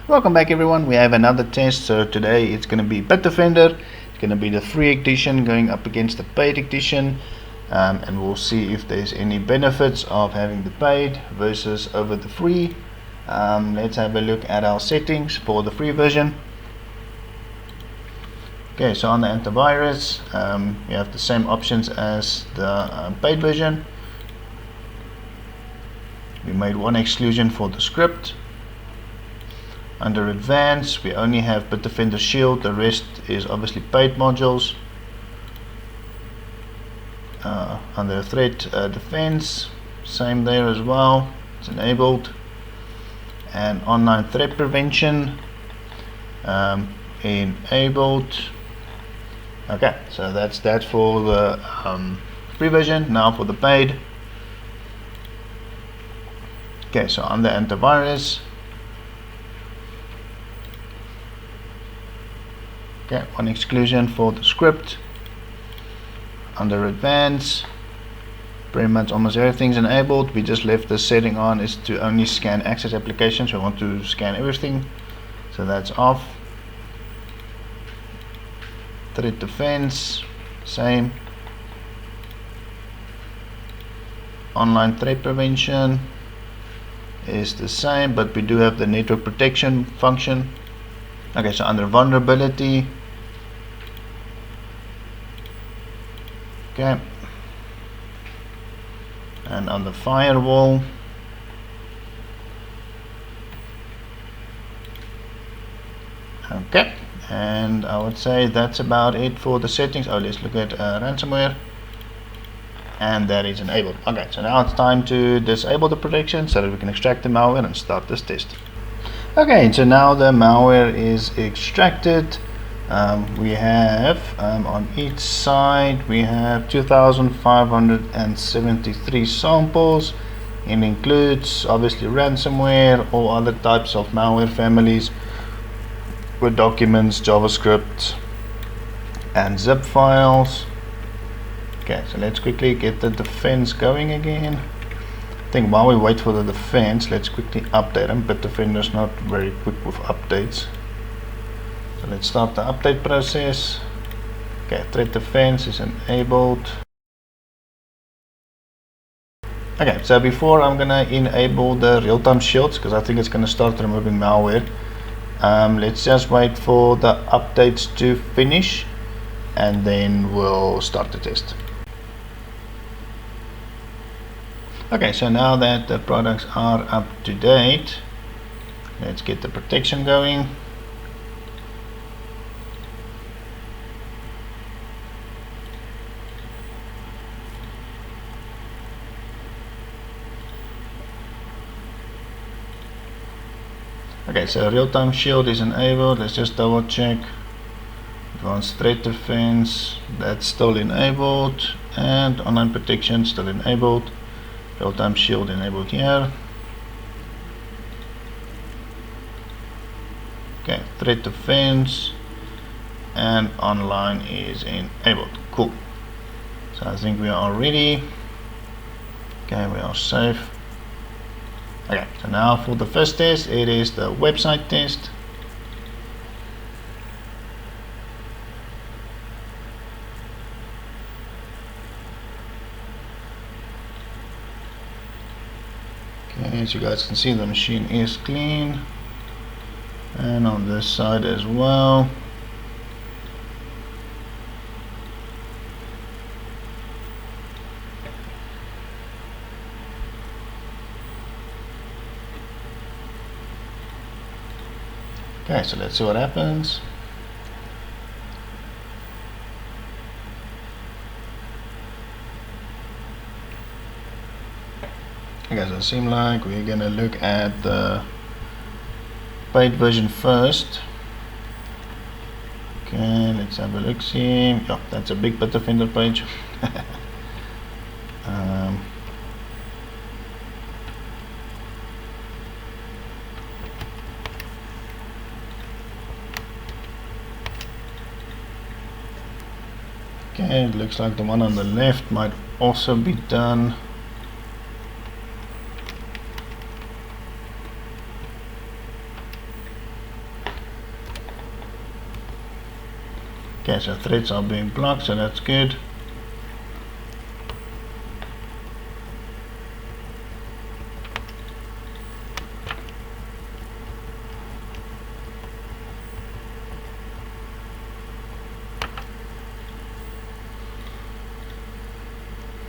Welcome back everyone, we have another test. So today it's going to be Bitdefender. It's going to be the free edition going up against the paid edition, and we'll see if there's any benefits of having the paid versus over the free. Let's have a look at our settings for the free version. Okay, so on the antivirus we have the same options as the paid version. We made one exclusion for the script. Under advanced we only have Bitdefender Shield, the rest is obviously paid modules. Under threat defense, same there as well, it's enabled. And online threat prevention enabled. Okay, so that's that for the free version. Now for the paid. Okay, so on the antivirus, okay, one exclusion for the script. Under advanced, pretty much almost everything's enabled. We just left the setting on is to only scan access applications. We want to scan everything, so that's off. Threat defense, same. Online threat prevention is the same, but we do have the network protection function. Okay, so under vulnerability, okay, and on the firewall, okay, and I would say that's about it for the settings. Oh, let's look at ransomware, and that is enabled. Okay, so now it's time to disable the protection so that we can extract the malware and start this test. Okay, so now the malware is extracted. We have on each side we have 2,573 samples. It includes obviously ransomware, all other types of malware families with documents, JavaScript and zip files. Okay, so let's quickly get the defense going again. I think while we wait for the defense, let's quickly update them. Bitdefender's not very quick with updates. So let's start the update process. Okay, threat defense is enabled. Okay, so before I'm gonna enable the real-time shields because I think it's gonna start removing malware. Let's just wait for the updates to finish and then we'll start the test. Okay, so now that the products are up to date, let's get the protection going. Okay, so real-time shield is enabled. Let's just double check. Advanced threat defense, that's still enabled, and online protection still enabled. Real-time shield enabled here. Okay, threat defense and online is enabled. Cool. So I think we are ready. Okay, we are safe. Okay, so now for the first test, it is the website test. Okay, as you guys can see, the machine is clean, and on this side as well. Okay, so let's see what happens. Okay, so it seems like we're gonna look at the paid version first. Okay, let's have a look. See, yeah, that's a big Bitdefender page. Okay, it looks like the one on the left might also be done. Okay, so threads are being blocked, so that's good.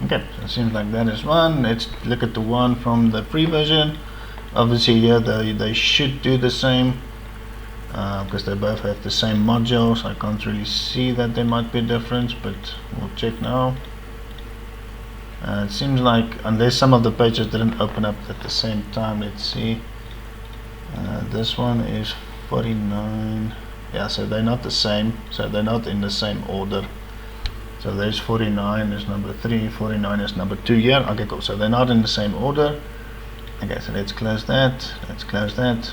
Okay, so it seems like that is one. Let's look at the one from the free version. Obviously here they should do the same because they both have the same modules. I can't really see that there might be a difference, but we'll check now. It seems like, unless some of the pages didn't open up at the same time, let's see. This one is 49. Yeah, so they're not the same, so they're not in the same order. So there's 49 is number 3, 49 is number 2 here. Okay, cool. So they're not in the same order. Okay, so let's close that. Let's close that.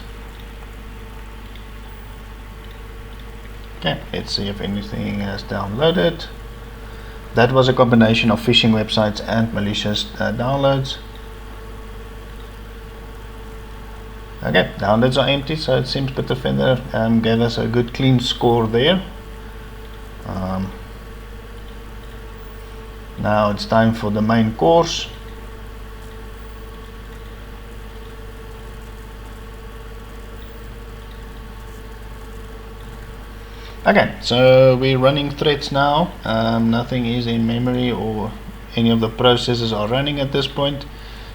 Okay, let's see if anything has downloaded. That was a combination of phishing websites and malicious downloads. Okay, downloads are empty, so it seems Bitdefender gave us a good clean score there. Now it's time for the main course. Okay, so we're running threads now. Nothing is in memory or any of the processes are running at this point.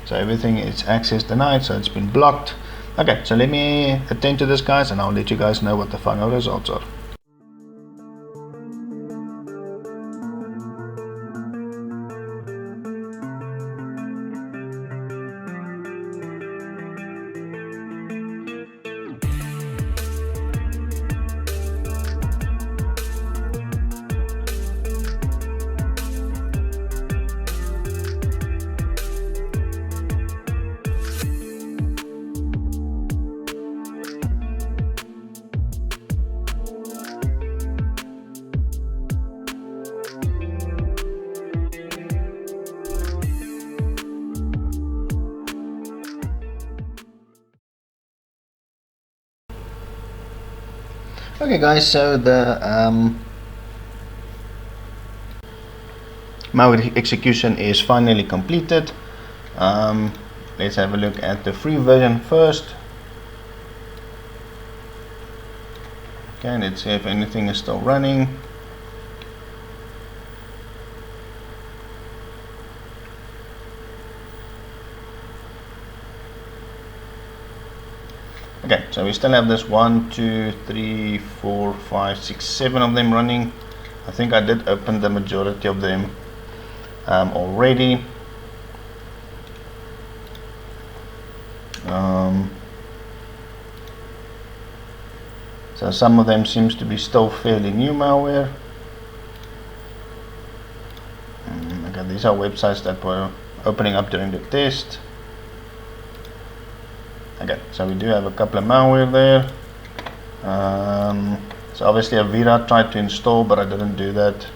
So everything is access denied, so it's been blocked. Okay, so let me attend to this, guys, and I'll let you guys know what the final results are. Okay, guys, so the malware execution is finally completed. Let's have a look at the free version first. Okay, let's see if anything is still running. Okay, so we still have this 1, 2, 3, 4, 5, 6, 7 of them running. I think I did open the majority of them already. So some of them seems to be still fairly new malware. Okay, these are websites that were opening up during the test. Okay, so we do have a couple of malware there. So obviously Avira tried to install, but I didn't do that,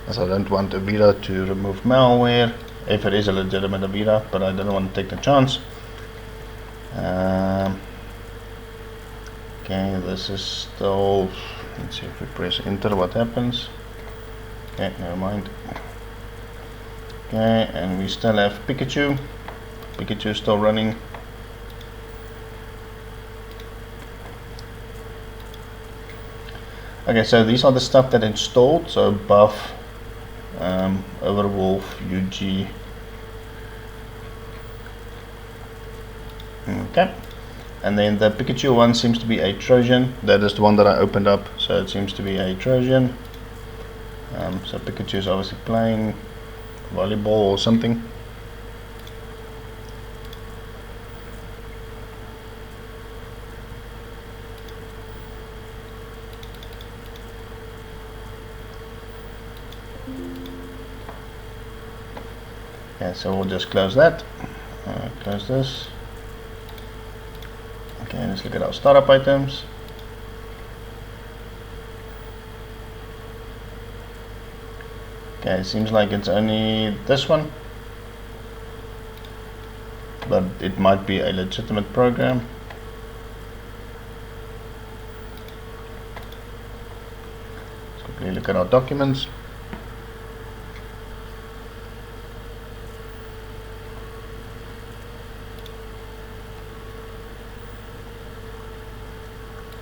as I don't want Avira to remove malware, if it is a legitimate Avira, but I didn't want to take the chance. Okay, this is still, let's see if we press enter what happens. Okay, never mind. Okay, and we still have Pikachu. Pikachu is still running. Okay, so these are the stuff that installed. So buff, overwolf, UG. Okay, and then the Pikachu one seems to be a Trojan. That is the one that I opened up, so it seems to be a Trojan. So Pikachu is obviously playing volleyball or something. Okay, so we'll just close that. Close this. Okay, let's look at our startup items. Okay, it seems like it's only this one, but it might be a legitimate program. quickly look at our documents.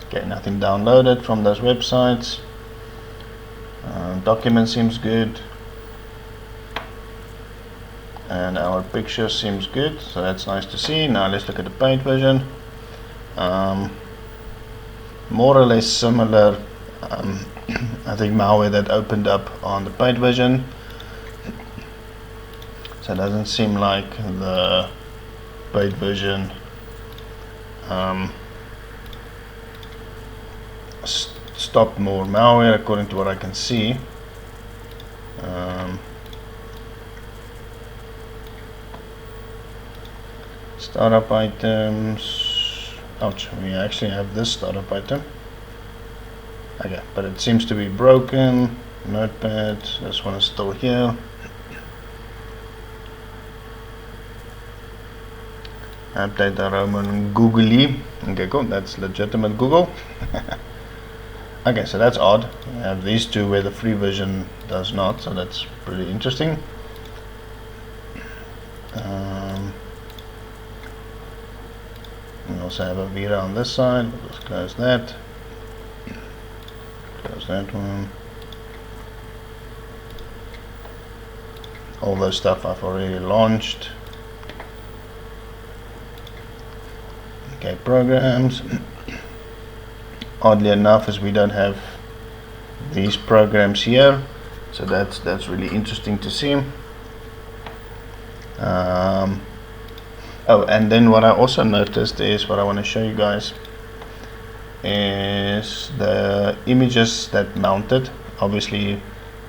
Okay, nothing downloaded from those websites. Document seems good, and our picture seems good, so that's nice to see. Now let's look at the paid version. More or less similar, I think, malware that opened up on the paid version. So it doesn't seem like the paid version stopped more malware according to what I can see. Startup items. Ouch, we actually have this startup item. Okay, but it seems to be broken. Notepad, this one is still here. Update the Roman Googly. Okay, cool, that's legitimate Google. Okay, so that's odd. We have these two where the free version does not, so that's pretty interesting. We also have a Vera on this side. We'll just close that. Close that one. All those stuff I've already launched. Okay, programs. Oddly enough, as we don't have these programs here, so that's really interesting to see. Oh, and then what I also noticed is, what I want to show you guys is the images that mounted. Obviously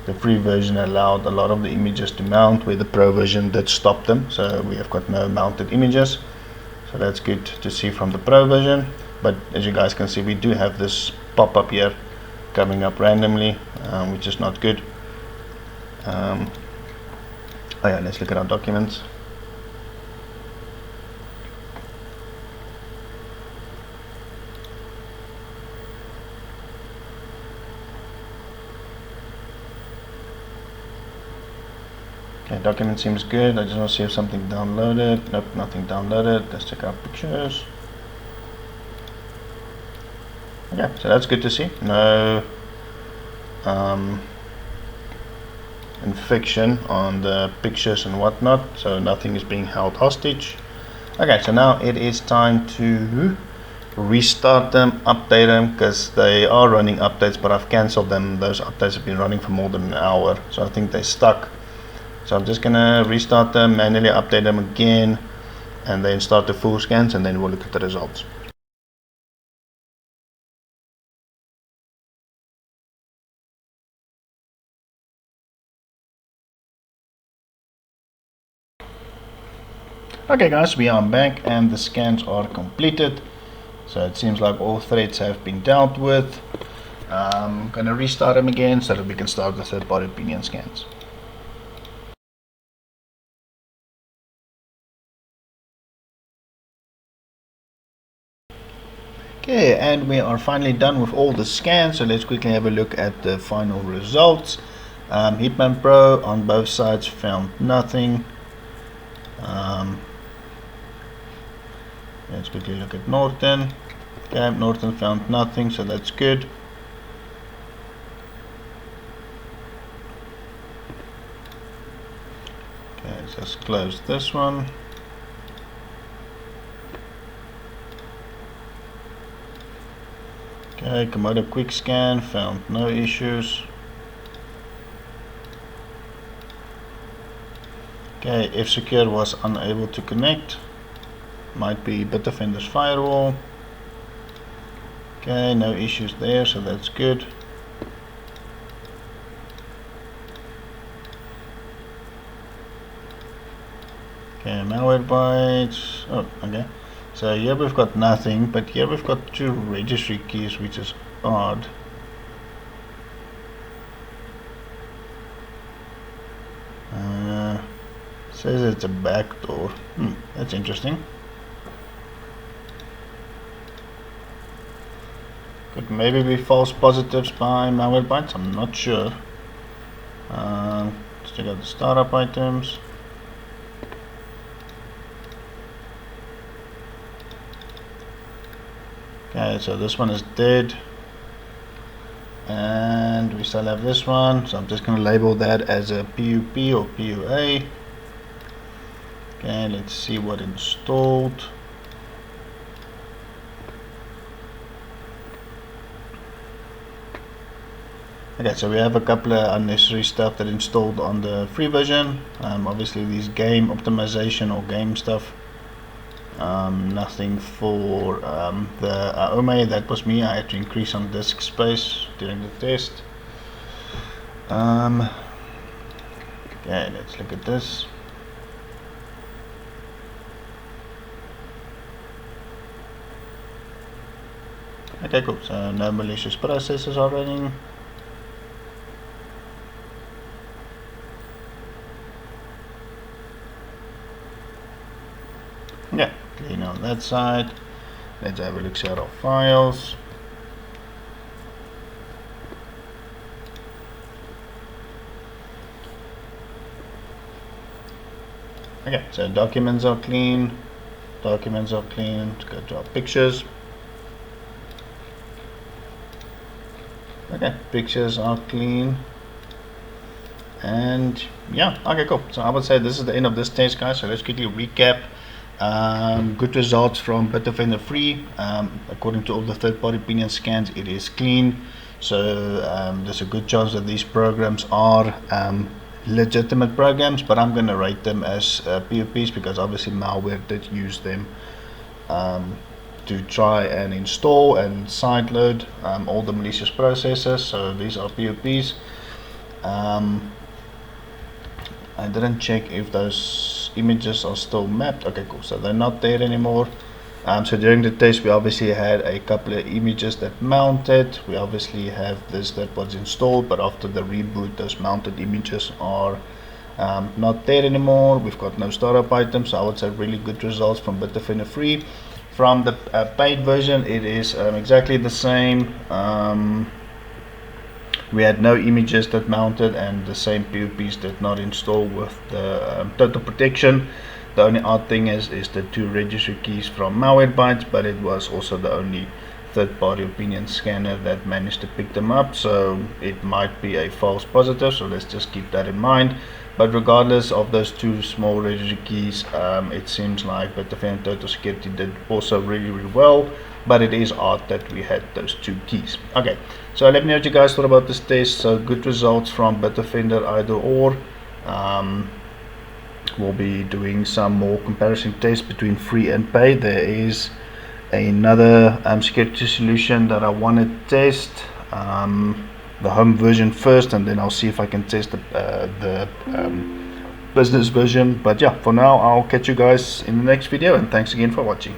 the free version allowed a lot of the images to mount, where the pro version did stop them, so we have got no mounted images. So that's good to see from the pro version. But as you guys can see, we do have this pop-up here coming up randomly, which is not good. Oh yeah, let's look at our documents. Okay, document seems good. I just want to see if something downloaded. Nope, nothing downloaded. Let's check out pictures. Okay, so that's good to see. No infection on the pictures and whatnot, so nothing is being held hostage. Okay, so now it is time to restart them, update them, because they are running updates, but I've cancelled them. Those updates have been running for more than an hour, so I think they're stuck. So I'm just gonna restart them, manually update them again, and then start the full scans, and then we'll look at the results. Okay guys, we are back and the scans are completed. So it seems like all threats have been dealt with. I'm gonna restart them again so that we can start the third-party opinion scans. Okay, and we are finally done with all the scans, so let's quickly have a look at the final results. Hitman Pro on both sides found nothing. Let's quickly look at Norton. Okay, Norton found nothing, so that's good. Okay, let's close this one. Okay, Komodo quick scan found no issues. Okay, F-Secure was unable to connect. Might be Bitdefender's firewall. Okay, no issues there, so that's good. Okay, Malwarebytes. Oh, okay. So here we've got nothing, but here we've got two registry keys, which is odd. Says it's a backdoor. That's interesting. Could maybe be false positives by Malwarebytes, I'm not sure. Let's check out the startup items. Okay, so this one is dead. And we still have this one, so I'm just going to label that as a PUP or PUA. Okay, let's see what installed. Okay, so we have a couple of unnecessary stuff that installed on the free version. Obviously these game optimization or game stuff. Nothing for the Aome, that was me. I had to increase some disk space during the test. Okay, let's look at this. Okay, cool. So no malicious processes are running. Yeah, clean on that side. Let's have a look at our files. Okay, so documents are clean. Documents are clean. Let's go to our pictures. Okay, pictures are clean. And yeah, okay, cool. So I would say this is the end of this test, guys. So let's quickly recap. Good results from Bitdefender free. According to all the third-party opinion scans, it is clean. So there's a good chance that these programs are legitimate programs, but I'm going to rate them as POPs because obviously malware did use them to try and install and sideload all the malicious processes. So these are POPs. I didn't check if those images are still mapped. Okay, cool. So they're not there anymore. So during the test, we obviously had a couple of images that mounted. We obviously have this that was installed, but after the reboot, those mounted images are not there anymore. We've got no startup items. So I would say really good results from Bitdefender free. From the paid version, it is exactly the same. We had no images that mounted, and the same POPs did not install with the total protection. The only odd thing is the 2 registry keys from Malwarebytes, but it was also the only third-party opinion scanner that managed to pick them up, so it might be a false positive, so let's just keep that in mind. But regardless of those 2 small registry keys, it seems like Bitdefender Total Security did also really well, but it is odd that we had those 2 keys. Okay, so let me know what you guys thought about this test. So good results from Bitdefender either or. We'll be doing some more comparison tests between free and paid. There is another security solution that I want to test, the home version first, and then I'll see if I can test the business version. But yeah, for now I'll catch you guys in the next video, and thanks again for watching.